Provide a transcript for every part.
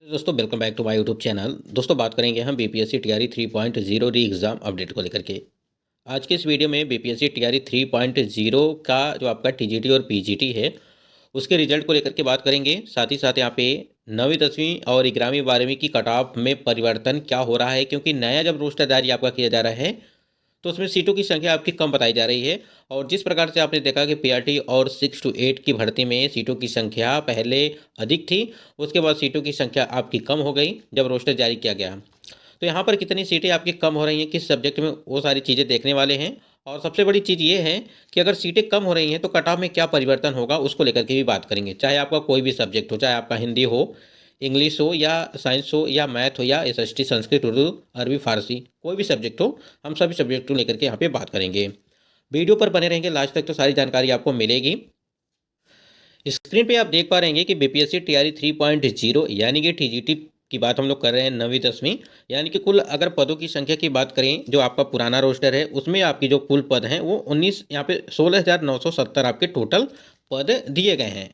दोस्तों welcome back to my YouTube channel. दोस्तों बात करेंगे हम बीपीएससी टीआरई 3.0 री एग्ज़ाम अपडेट को लेकर के। आज के इस वीडियो में बीपीएससी टीआरई 3.0 का जो आपका टीजीटी और पीजीटी है उसके रिजल्ट को लेकर के बात करेंगे। साथ ही साथ यहाँ पे 9वीं 10वीं और 11वीं 12वीं की कट ऑफ में परिवर्तन क्या हो रहा है, क्योंकि नया जब रोस्टर जारी आपका किया जा रहा है तो उसमें सीटों की संख्या आपकी कम बताई जा रही है। और जिस प्रकार से आपने देखा कि पीआरटी और 6 to 8 की भर्ती में सीटों की संख्या पहले अधिक थी, उसके बाद सीटों की संख्या आपकी कम हो गई जब रोस्टर जारी किया गया। तो यहाँ पर कितनी सीटें आपकी कम हो रही हैं, किस सब्जेक्ट में, वो सारी चीज़ें देखने वाले हैं। और सबसे बड़ी चीज़ ये है कि अगर सीटें कम हो रही हैं तो कट ऑफ में क्या परिवर्तन होगा उसको लेकर के भी बात करेंगे। चाहे आपका कोई भी सब्जेक्ट हो, चाहे आपका हिंदी हो, इंग्लिश हो या साइंस हो या मैथ हो या एसएसटी, संस्कृत, उर्दू, अरबी, फारसी, कोई भी सब्जेक्ट हो, हम सभी सब्जेक्ट को लेकर के यहाँ पे बात करेंगे। वीडियो पर बने रहेंगे लास्ट तक तो सारी जानकारी आपको मिलेगी। स्क्रीन पे आप देख पा रहे हैं कि बीपीएससी टीआरई 3.0 यानी कि टीजीटी की बात हम लोग कर रहे हैं 9वीं 10वीं, यानी कि कुल अगर पदों की संख्या की बात करें, जो आपका पुराना रोस्टर है उसमें आपकी जो कुल पद हैं वो 19, यहाँ पे 16,970 आपके टोटल पद दिए गए हैं।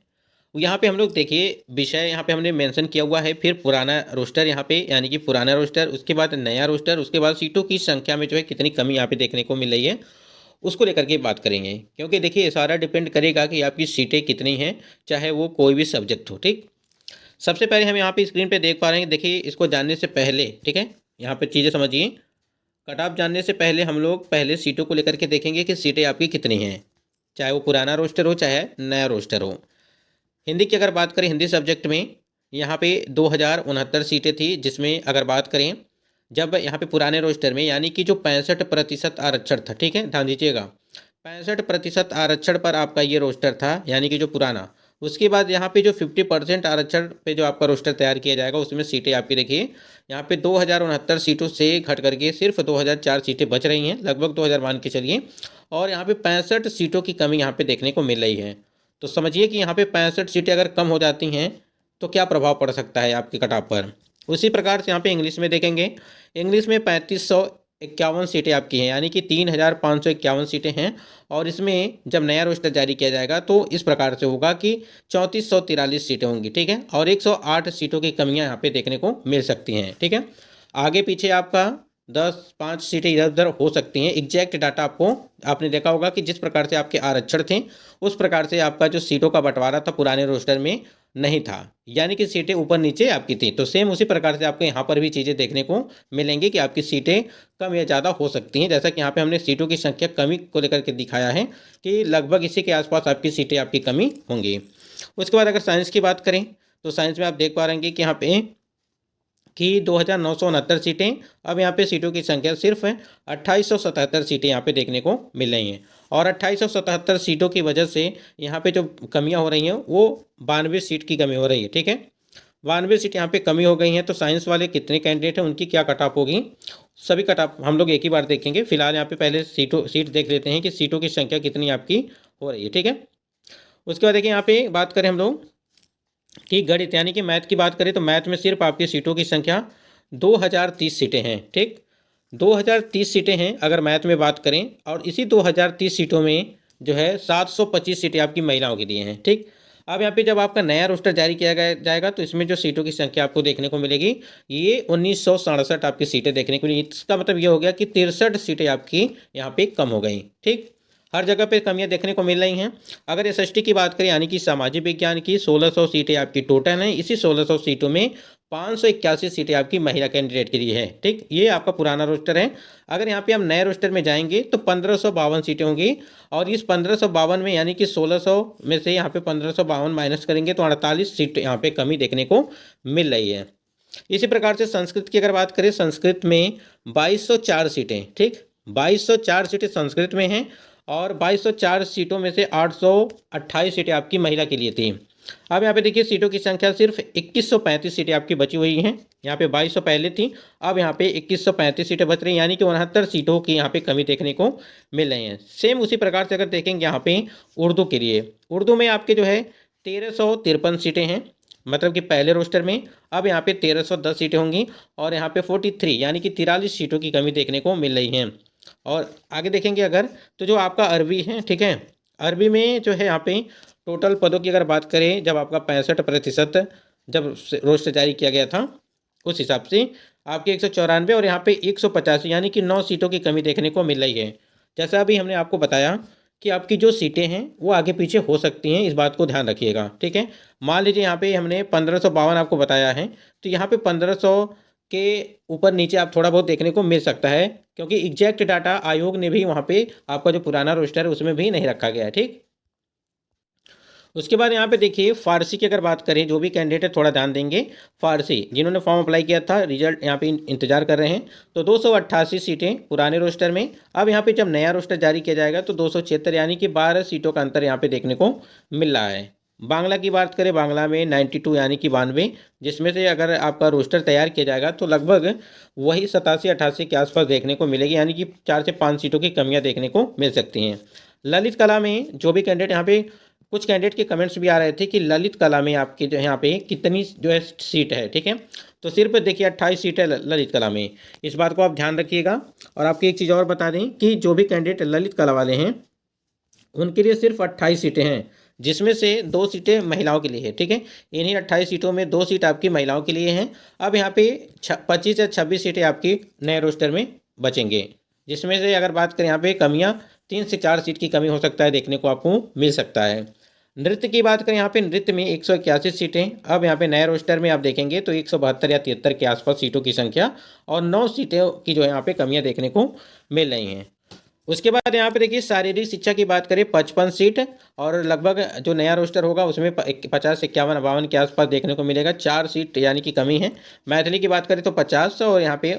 यहाँ पे हम लोग देखिए विषय यहाँ पे हमने मेंशन किया हुआ है, फिर पुराना रोस्टर यहाँ पे, यानी कि पुराना रोस्टर, उसके बाद नया रोस्टर, उसके बाद सीटों की संख्या में जो है कितनी कमी यहाँ पे देखने को मिल रही है उसको लेकर के बात करेंगे। क्योंकि देखिए सारा डिपेंड करेगा कि आपकी सीटें कितनी हैं, चाहे वो कोई भी सब्जेक्ट हो। ठीक, सबसे पहले हम यहाँ पे स्क्रीन पे देख पा रहे हैं। देखिए इसको जानने से पहले, ठीक है, यहाँ पे चीज़ें समझिए। कट ऑफ जानने से पहले हम लोग पहले सीटों को लेकर के देखेंगे कि सीटें आपकी कितनी हैं, चाहे वो पुराना रोस्टर हो चाहे नया रोस्टर हो। हिंदी की अगर बात करें, हिंदी सब्जेक्ट में यहाँ पे 2069 सीटें थी, जिसमें अगर बात करें जब यहाँ पे पुराने रोस्टर में, यानी कि जो 65% आरक्षण था, ठीक है, ध्यान दीजिएगा, 65% आरक्षण पर आपका ये रोस्टर था, यानी कि जो पुराना। उसके बाद यहाँ पे जो 50% आरक्षण पे जो आपका रोस्टर तैयार किया जाएगा उसमें सीटें आपकी देखिए यहाँ पे 2069 सीटों से घट करके सिर्फ 2004 सीटें बच रही हैं, लगभग 2000 मान के चलिए। और यहाँ पे 65 सीटों की कमी यहाँ पे देखने को मिल रही है। तो समझिए कि यहाँ पे 65 सीटें अगर कम हो जाती हैं तो क्या प्रभाव पड़ सकता है आपकी कट ऑफ पर। उसी प्रकार से यहाँ पे इंग्लिश में देखेंगे। इंग्लिश में 3551 सीटें आपकी हैं, यानी कि 3551 सीटें हैं। और इसमें जब नया रोस्टर जारी किया जाएगा तो इस प्रकार से होगा कि 3443 सीटें होंगी, ठीक है, और 108 सीटों की कमियां यहाँ पे देखने को मिल सकती हैं। ठीक है, आगे पीछे आपका 10-5 सीटें इधर उधर हो सकती हैं। एग्जैक्ट डाटा आपको, आपने देखा होगा कि जिस प्रकार से आपके आरक्षण थे उस प्रकार से आपका जो सीटों का बंटवारा था पुराने रोस्टर में नहीं था, यानी कि सीटें ऊपर नीचे आपकी थी। तो सेम उसी प्रकार से आपको यहाँ पर भी चीज़ें देखने को मिलेंगी कि आपकी सीटें कम या ज़्यादा हो सकती हैं। जैसा कि यहाँ पे हमने सीटों की संख्या कमी को लेकर के दिखाया है कि लगभग इसी के आसपास आपकी सीटें आपकी कमी होंगी। उसके बाद अगर साइंस की बात करें तो साइंस में आप देख पा रहे हैं कि यहाँ पे कि 2,969 सीटें, अब यहाँ पे सीटों की संख्या सिर्फ 2877 सीटें यहाँ पे देखने को मिल रही हैं। और 2877 सीटों की वजह से यहाँ पे जो कमियाँ हो रही हैं वो 92 सीट की कमी हो रही है। ठीक है, 92 सीट यहाँ पे कमी हो गई हैं। तो साइंस वाले कितने कैंडिडेट हैं, उनकी क्या कट ऑफ होगी, सभी कट ऑफ हम लोग एक ही बार देखेंगे। फिलहाल यहाँ पे पहले सीट देख लेते हैं कि सीटों की संख्या कितनी आपकी हो रही है। ठीक है, उसके बाद देखिए यहाँ पे बात करें हम लोग कि गणित यानी कि मैथ की बात करें तो मैथ में सिर्फ आपकी सीटों की संख्या 2030 सीटें हैं। ठीक, 2030 सीटें हैं अगर मैथ में बात करें, और इसी 2030 सीटों में जो है 725 सीटें आपकी महिलाओं के लिए हैं। ठीक, अब यहाँ पे जब आपका नया रोस्टर जारी किया जाएगा तो इसमें जो सीटों की संख्या आपको देखने को मिलेगी ये 1967 आपकी सीटें देखने को मिलेगी। इसका मतलब ये हो गया कि 63 सीटें आपकी यहाँ पे कम हो गई। ठीक, हर जगह पे कमियां देखने को मिल रही हैं। अगर एसएसटी की बात करें यानी कि सामाजिक विज्ञान की 1600 सीटें आपकी टोटल हैं। इसी 1600 सीटों में 581 सीटें आपकी महिला कैंडिडेट के लिए है। ठीक, ये आपका पुराना रोस्टर है। अगर यहाँ पे हम नए रोस्टर में जाएंगे तो 1552 सीटें होंगी, और इस 1552 में यानी कि 1600 में से यहाँ पे 1552 माइनस करेंगे तो 48 सीट यहाँ पे कमी देखने को मिल रही है। इसी प्रकार से संस्कृत की अगर बात करें, संस्कृत में 2204 सीटें, ठीक, 2204 सीटें संस्कृत में हैं। और 2204 सीटों में से 828 सीटें आपकी महिला के लिए थी। अब यहाँ पे देखिए सीटों की संख्या सिर्फ 2135 सीटें आपकी बची हुई हैं। यहाँ पे 2200 पहले थी, अब यहाँ पे 2135 सीटें बच रही हैं, यानी कि 69 सीटों की यहाँ पे कमी देखने को मिल रही है। सेम उसी प्रकार से अगर देखेंगे यहाँ पे उर्दू के लिए, उर्दू में आपके जो है 1353 सीटें हैं, मतलब कि पहले रोस्टर में। अब यहाँ पे 1310 सीटें होंगी, और यहाँ पे 43 यानी कि 43 सीटों की कमी देखने को मिल रही हैं। और आगे देखेंगे अगर तो जो आपका अरबी है, ठीक है, अरबी में जो है यहाँ पे टोटल पदों की अगर बात करें, जब आपका 65% जब रोस्टर जारी किया गया था उस हिसाब से आपके 194 और यहाँ पे 185 यानी कि 9 सीटों की कमी देखने को मिल रही है। जैसा अभी हमने आपको बताया कि आपकी जो सीटें हैं वो आगे पीछे हो सकती हैं, इस बात को ध्यान रखिएगा, ठीक है। मान लीजिए यहाँ पे हमने 1552 आपको बताया है, तो यहाँ पे 1500 के ऊपर नीचे आप थोड़ा बहुत देखने को मिल सकता है, क्योंकि एग्जैक्ट डाटा आयोग ने भी वहाँ पे आपका जो पुराना रोस्टर है उसमें भी नहीं रखा गया है, ठीक। उसके बाद यहाँ पे देखिए फारसी की अगर बात करें, जो भी कैंडिडेट है थोड़ा ध्यान देंगे। फारसी जिन्होंने फॉर्म अप्लाई किया था, रिजल्ट यहाँ पे इंतजार कर रहे हैं, तो 288 सीटें पुराने रोस्टर में। अब यहाँ पे जब नया रोस्टर जारी किया जाएगा तो 276 यानी कि 12 सीटों का अंतर यहाँ पे देखने को मिल रहा है। बांग्ला की बात करें, बांग्ला में 92 यानी कि 92, जिसमें से अगर आपका रोस्टर तैयार किया जाएगा तो लगभग वही 87-88 के आसपास देखने को मिलेगी, यानी कि 4 से 5 सीटों की कमियाँ देखने को मिल सकती हैं। ललित कला में जो भी कैंडिडेट यहाँ पे, कुछ कैंडिडेट के कमेंट्स भी आ रहे थे कि ललित कला में आपके जो यहाँ पे कितनी जो है सीट है, ठीक है। तो सिर्फ देखिए 28 सीट है ललित कला में, इस बात को आप ध्यान रखिएगा। और आपकी एक चीज़ और बता दें कि जो भी कैंडिडेट ललित कला वाले हैं उनके लिए सिर्फ 28 सीटें हैं, जिसमें से 2 सीटें महिलाओं के लिए है, ठीक है। इन्हीं 28 सीटों में 2 सीट आपकी महिलाओं के लिए हैं। अब यहाँ पे 25 या 26 सीटें आपकी नए रोस्टर में बचेंगे, जिसमें से अगर बात करें यहाँ पे कमियाँ 3 से 4 सीट की कमी हो सकता है, देखने को आपको मिल सकता है। नृत्य की बात करें, यहाँ पे नृत्य में 181 सीटें। अब यहाँ पे नए रोस्टर में आप देखेंगे तो 172 या 73 के आसपास सीटों की संख्या और 9 सीटों की जो है यहाँ पे कमियाँ देखने को मिल रही हैं। उसके बाद यहाँ पे देखिए शारीरिक शिक्षा की बात करें, 55 सीट, और लगभग जो नया रोस्टर होगा उसमें 50, 51, 52 के आसपास देखने को मिलेगा, 4 सीट यानी कि कमी है। मैथिली की बात करें तो 50 और यहाँ पे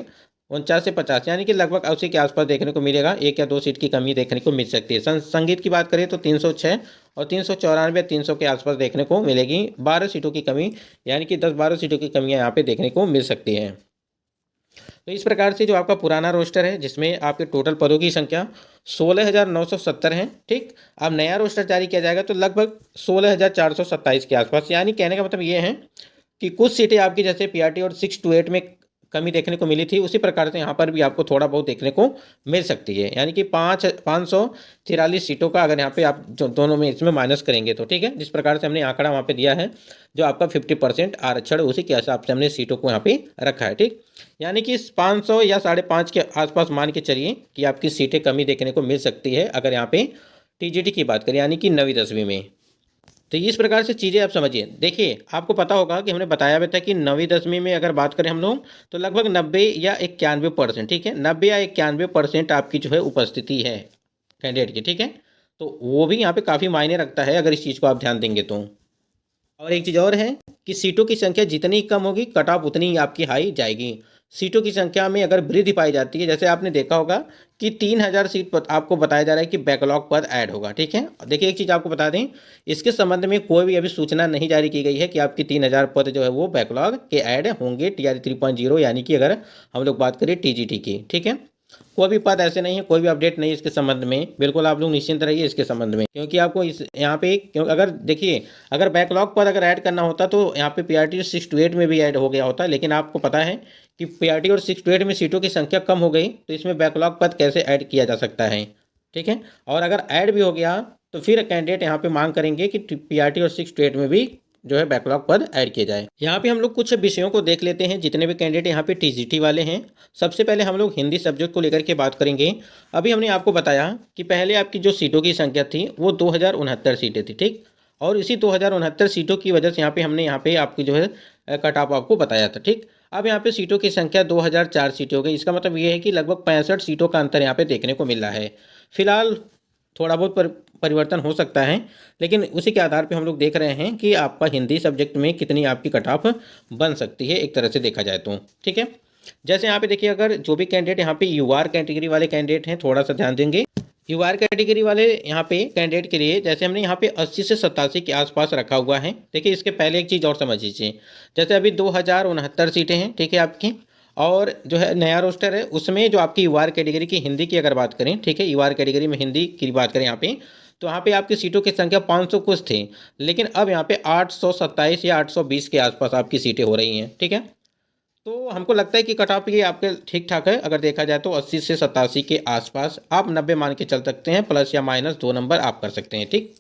49 से 50 यानी कि लगभग 80 के आसपास देखने को मिलेगा, 1 या 2 सीट की कमी देखने को मिल सकती है। संगीत की बात करें तो 306 और 394 300 के आसपास देखने को मिलेगी, 12 सीटों की कमी यानी कि 10-12 सीटों की कमियाँ यहाँ पे देखने को मिल सकती है। तो इस प्रकार से जो आपका पुराना रोस्टर है, जिसमें आपके टोटल पदों की संख्या 16,970 है, ठीक। अब नया रोस्टर जारी किया जाएगा तो लगभग 16,427 के आसपास, यानी कहने का मतलब ये है कि कुछ सीटें आपकी जैसे पीआरटी और 6 to 8 में कमी देखने को मिली थी, उसी प्रकार से यहाँ पर भी आपको थोड़ा बहुत देखने को मिल सकती है, यानी कि 543 सीटों का अगर यहाँ पे आप जो दोनों में इसमें माइनस करेंगे तो, ठीक है। जिस प्रकार से हमने आंकड़ा वहाँ पे दिया है, जो आपका 50% आरक्षण, उसी के हिसाब से हमने सीटों को यहाँ पे रखा है, ठीक। यानी कि 500 या 5.5 के आसपास मान के चलिए कि आपकी सीटें कमी देखने को मिल सकती है, अगर यहाँ पे टीजीटी की बात करें, यानी कि 9वीं 10वीं में। तो इस प्रकार से चीज़ें आप समझिए। देखिए आपको पता होगा कि हमने बताया भी था कि 9वीं 10वीं में अगर बात करें हम लोग तो लगभग 90 या 91%, ठीक है, 90 या 91% आपकी जो है उपस्थिति है कैंडिडेट की, ठीक है। तो वो भी यहाँ पे काफ़ी मायने रखता है अगर इस चीज़ को आप ध्यान देंगे तो। और एक चीज़ और है कि सीटों की संख्या जितनी कम होगी कट ऑफ उतनी ही आपकी हाई जाएगी। सीटों की संख्या में अगर वृद्धि पाई जाती है, जैसे आपने देखा होगा कि 3000 सीट आपको बताया जा रहा है कि बैकलॉग पद ऐड होगा, ठीक है। देखिए एक चीज़ आपको बता दें, इसके संबंध में कोई भी अभी सूचना नहीं जारी की गई है कि आपकी 3000 पद जो है वो बैकलॉग के ऐड होंगे टीआरई 3.0, यानी कि अगर हम लोग बात करें टीजीटी की, ठीक है। कोई भी पद ऐसे नहीं है, कोई भी अपडेट नहीं है इसके संबंध में, बिल्कुल आप लोग निश्चिंत रहिए इसके संबंध में, क्योंकि आपको इस यहाँ पे क्योंकि अगर देखिए अगर बैकलॉग पद अगर ऐड करना होता तो यहाँ पे पीआरटी 6 to 8 में भी ऐड हो गया होता, लेकिन आपको पता है कि पीआरटी और 6 to 8 में सीटों की संख्या कम हो गई, तो इसमें बैकलॉग पद कैसे ऐड किया जा सकता है, ठीक है। और अगर ऐड भी हो गया तो फिर कैंडिडेट यहाँ पे मांग करेंगे कि पीआरटी और 6 to 8 में भी जो है बैकलॉग पद ऐड किए जाए। यहाँ पे हम लोग कुछ विषयों को देख लेते हैं, जितने भी कैंडिडेट यहाँ पे टीजीटी वाले हैं। सबसे पहले हम लोग हिंदी सब्जेक्ट को लेकर के बात करेंगे। अभी हमने आपको बताया कि पहले आपकी जो सीटों की संख्या थी वो 2069 सीटें थी, ठीक। और इसी 2069 सीटों की वजह से हमने यहाँ पे आपकी जो है कट ऑफ आपको बताया था, ठीक। अब यहाँ पे सीटों की संख्या 2004 सीटें हो गई। इसका मतलब ये है कि लगभग 65 सीटों का अंतर यहाँ पे देखने को मिल रहा है। फिलहाल थोड़ा बहुत परिवर्तन हो सकता है, लेकिन उसी के आधार पे हम लोग देख रहे हैं कि आपका हिंदी सब्जेक्ट में कितनी आपकी कट ऑफ बन सकती है, एक तरह से देखा जाए तो, ठीक है। जैसे यहाँ पे देखिए, अगर जो भी कैंडिडेट यहाँ पे यूआर कैटेगरी वाले कैंडिडेट हैं, थोड़ा सा ध्यान देंगे। यूआर कैटेगरी वाले यहाँ पे कैंडिडेट के लिए जैसे हमने यहाँ पे 80 से 87 के आसपास रखा हुआ है। देखिए इसके पहले एक चीज़ और समझ लीजिए, जैसे अभी 2069 सीटें हैं, ठीक है आपकी, और जो है नया रोस्टर है उसमें जो आपकी यूआर कैटेगरी की हिंदी की अगर बात करें, ठीक है, यूआर कैटेगरी में हिंदी की बात करें यहाँ पे, तो यहाँ पे आपकी सीटों की संख्या 500 कुछ थी, लेकिन अब यहाँ पे 827 या 820 के आसपास आपकी सीटें हो रही हैं, ठीक है। तो हमको लगता है कि कट ऑफ ये आपके ठीक ठाक है। अगर देखा जाए तो 80 से 87 के आसपास आप 90 मान के चल सकते हैं, प्लस या माइनस 2 नंबर आप कर सकते हैं, ठीक।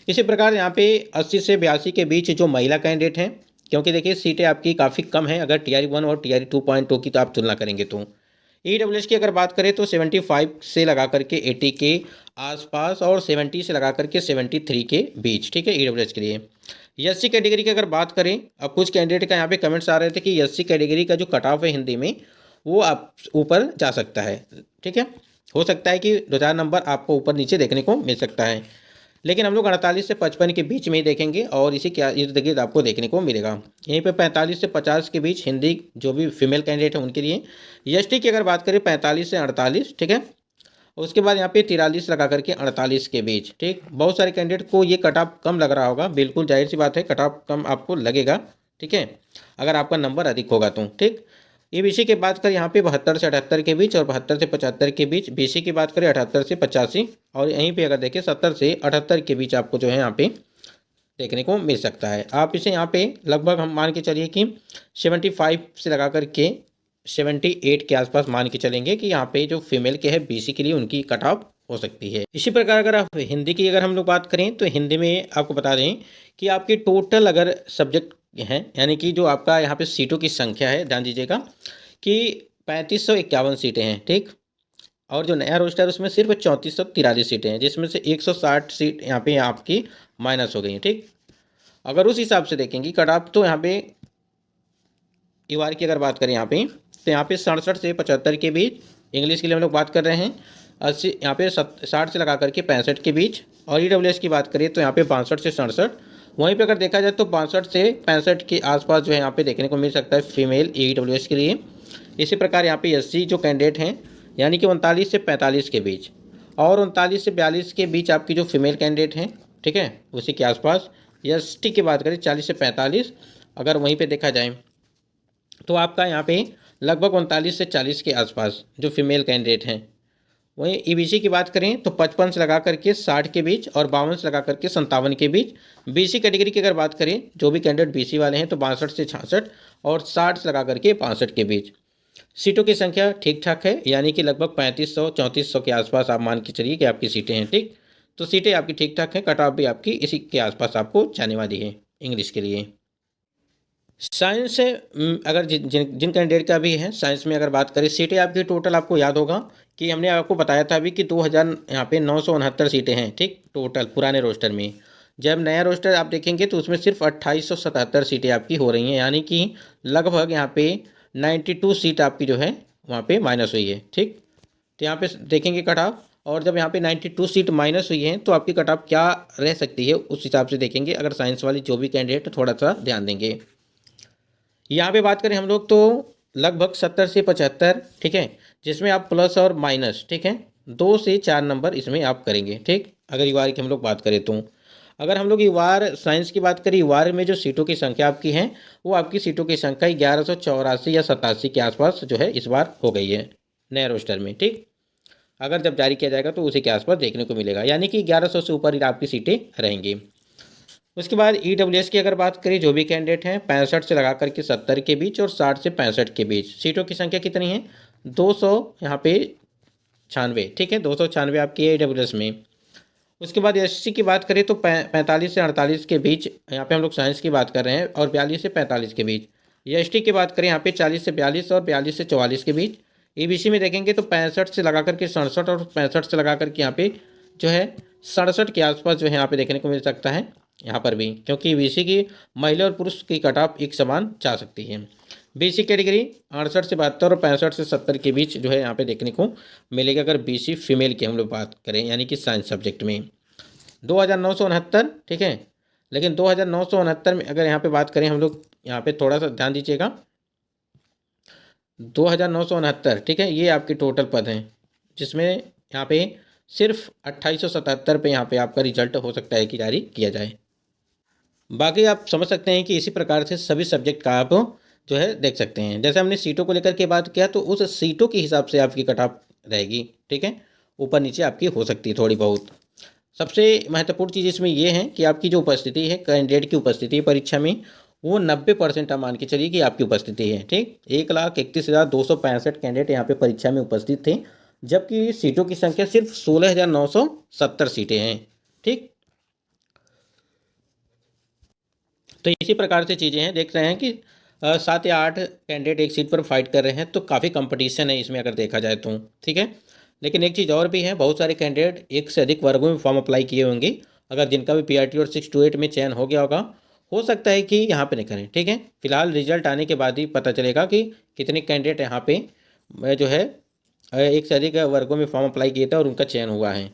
इसी प्रकार यहाँ पे 80 से 82 के बीच जो महिला कैंडिडेट हैं क्योंकि देखिए सीटें आपकी काफ़ी कम हैं अगर टीआरई 1 और टीआरई 2.2 की तो आप तुलना करेंगे तो। ईडब्ल्यूएस की अगर बात करें तो 75 से लगा करके 80 के आसपास और 70 से लगा करके 73 के बीच, ठीक है, ईडब्ल्यूएस के लिए। एससी कैटेगरी की अगर बात करें, अब कुछ कैंडिडेट का यहाँ पे कमेंट्स आ रहे थे कि एससी कैटेगरी का जो कट ऑफ है हिंदी में वो आप ऊपर जा सकता है, ठीक है, हो सकता है कि 2-4 नंबर आपको ऊपर नीचे देखने को मिल सकता है, लेकिन हम लोग 48 से 55 के बीच में ही देखेंगे और इसी के इर्द गिर्द आपको देखने को मिलेगा। यहीं पे 45 से 50 के बीच हिंदी जो भी फीमेल कैंडिडेट है उनके लिए। एसटी की अगर बात करें 45 से 48, ठीक है, उसके बाद यहाँ पे 43 लगा करके 48 के बीच, ठीक। बहुत सारे कैंडिडेट को ये कट ऑफ कम लग रहा होगा, बिल्कुल जाहिर सी बात है कट ऑफ कम आपको लगेगा, ठीक है, अगर आपका नंबर अधिक होगा तो, ठीक। ईबीसी की बात करें यहाँ पे 72 से 78 के बीच और 72 से 75 के बीच। बीसी की बात करें 78 से 85 और यहीं पे अगर देखें 70 से 78 के बीच आपको जो है यहाँ पे देखने को मिल सकता है। आप इसे यहाँ पे लगभग हम मान के चलिए कि 75 से लगा कर के 78 के आसपास मान के चलेंगे कि यहाँ पे जो फीमेल के है बीसी के लिए उनकी कट ऑफ हो सकती है। इसी प्रकार अगर आप हिंदी की अगर हम लोग बात करें तो हिंदी में आपको बता दें कि आपके टोटल अगर सब्जेक्ट हैं, यानी कि जो आपका यहाँ पे सीटों की संख्या है, ध्यान दीजिएगा कि 3551 सीटें हैं, ठीक। और जो नया रोस्टर उसमें सिर्फ 3443 सीटें हैं, जिसमें से 160 सीट यहाँ पे आपकी माइनस हो गई हैं, ठीक। अगर उस हिसाब से देखेंगे कट ऑफ तो यहाँ पे ईवार की अगर बात करें यहाँ पे तो यहाँ पे 67 से 75 के बीच। इंग्लिश के लिए हम लोग बात कर रहे हैं 80, यहाँ पे 60 से लगा करके 65 के बीच। और ईडब्ल्यूएस की बात करें तो यहाँ पे 62 से 67। वहीं पे अगर देखा जाए तो 62 से 65 के आसपास जो है यहाँ पे देखने को मिल सकता है फीमेल ईडब्ल्यूएस के लिए। इसी प्रकार यहाँ पे एससी जो कैंडिडेट हैं यानी कि 39 से 45 के बीच और 39 से 42 के बीच आपकी जो फीमेल कैंडिडेट हैं, ठीक है, उसी के आसपास। एसटी की बात करें 40 से 45, अगर वहीं पे देखा जाए तो आपका यहाँ पे लगभग 39 से 40 के आसपास जो फीमेल कैंडिडेट हैं। वहीं ईबीसी की बात करें तो 55 से लगा करके 60 के बीच और 52 से लगा करके 57 के बीच। बीसी कैटेगरी की अगर बात करें जो भी कैंडिडेट बीसी वाले हैं तो 62 से 66 और 60 से लगा करके 65 के बीच। सीटों की संख्या ठीक ठाक है, यानी कि लगभग 3500-3400 के आसपास आप मान के चलिए कि आपकी सीटें हैं, ठीक। तो सीटें आपकी ठीक ठाक हैं, कट ऑफ भी आपकी इसी के आसपास आपको जाने वाली है इंग्लिश के लिए। साइंस से अगर जिन कैंडिडेट का भी है साइंस में अगर बात करें सीटें आपकी टोटल आपको याद होगा कि हमने आपको बताया था अभी कि 2000 यहाँ पे 969 सीटें हैं, ठीक, टोटल पुराने रोस्टर में। जब नया रोस्टर आप देखेंगे तो उसमें सिर्फ 2877 सीटें आपकी हो रही हैं, यानी कि लगभग यहाँ पे 92 सीट आपकी जो है वहाँ पे माइनस हुई है, ठीक। तो यहाँ पे देखेंगे कट ऑफ, और जब यहाँ पे 92 सीट माइनस हुई है तो आपकी कट ऑफ क्या रह सकती है उस हिसाब से देखेंगे, अगर साइंस वाली जो भी कैंडिडेट थोड़ा सा ध्यान देंगे। यहाँ पे बात करें हम लोग तो लगभग 70 से 75, ठीक है, जिसमें आप प्लस और माइनस, ठीक है, 2 से 4 नंबर इसमें आप करेंगे, ठीक। अगर युवार की हम लोग बात करें तो अगर हम लोग युवार साइंस की बात करें, युवार में जो सीटों की संख्या आपकी है वो आपकी सीटों की संख्या 1184 या 87 के आसपास जो है इस बार हो गई है नए रोस्टर में, ठीक। अगर जब जारी किया जाएगा तो उसी के आसपास देखने को मिलेगा, यानी कि 1100 से ऊपर ही आपकी सीटें रहेंगी। उसके बाद ईडब्ल्यूएस की अगर बात करें जो भी कैंडिडेट हैं 65 से लगा करके 70 के बीच और 60 से 65 के बीच। सीटों की संख्या कितनी है? 200 यहाँ पे 96, ठीक है, 296 आपकी है ईडब्ल्यूएस में। उसके बाद एससी की बात करें तो 45 से 48 के बीच, यहाँ पे हम लोग साइंस की बात कर रहे हैं, और 42 से 45 के बीच। एसटी की बात करें यहाँ पे 40 से 42 और 42 से 44 के बीच। ईबीसी में देखेंगे तो 65 से लगा करके 67 और 65 से लगा करके यहाँ पे जो है 67 के आसपास जो है यहाँ पे देखने को मिल सकता है यहाँ पर भी, क्योंकि बीसी की महिला और पुरुष की कट ऑफ एक समान जा सकती है। बीसी कैटेगरी 68 से 72 और 65 से 70 के बीच जो है यहाँ पे देखने को मिलेगा अगर बीसी फीमेल की हम लोग बात करें, यानी कि साइंस सब्जेक्ट में 2969, ठीक है। लेकिन 2969 में अगर यहाँ पे बात करें हम लोग, यहाँ पे थोड़ा सा ध्यान दीजिएगा, 2969, ठीक है, ये आपके टोटल पद हैं, जिसमें यहाँ पे सिर्फ 2877 पे यहाँ पे आपका रिजल्ट हो सकता है कि जारी किया जाए। बाकी आप समझ सकते हैं कि इसी प्रकार से सभी सब्जेक्ट का आप जो है देख सकते हैं। जैसे हमने सीटों को लेकर के बात किया तो उस सीटों के हिसाब से आपकी कट ऑफ रहेगी, ठीक है, ऊपर नीचे आपकी हो सकती है थोड़ी बहुत। सबसे महत्वपूर्ण चीज़ इसमें यह है कि आपकी जो उपस्थिति है, कैंडिडेट की उपस्थिति परीक्षा में, वो 90% आप मान के चलिए कि आपकी उपस्थिति है, ठीक। 1,31,265 कैंडिडेट यहाँ पे परीक्षा में उपस्थित थे, जबकि सीटों की संख्या सिर्फ 16,970 सीटें हैं, ठीक। तो इसी प्रकार से चीज़ें हैं, देख रहे हैं कि 7 या 8 कैंडिडेट एक सीट पर फाइट कर रहे हैं, तो काफ़ी कंपटीशन है इसमें अगर देखा जाए तो, ठीक है। लेकिन एक चीज़ और भी है, बहुत सारे कैंडिडेट एक से अधिक वर्गों में फॉर्म अप्लाई किए होंगे। अगर जिनका भी पीआरटी और 628 में चयन हो गया होगा, हो सकता है कि यहाँ पे नहीं करें, ठीक है। फिलहाल रिजल्ट आने के बाद ही पता चलेगा कि कितने कैंडिडेट यहाँ पे जो है एक से अधिक वर्गों में फॉर्म अप्लाई किए थे और उनका चयन हुआ है।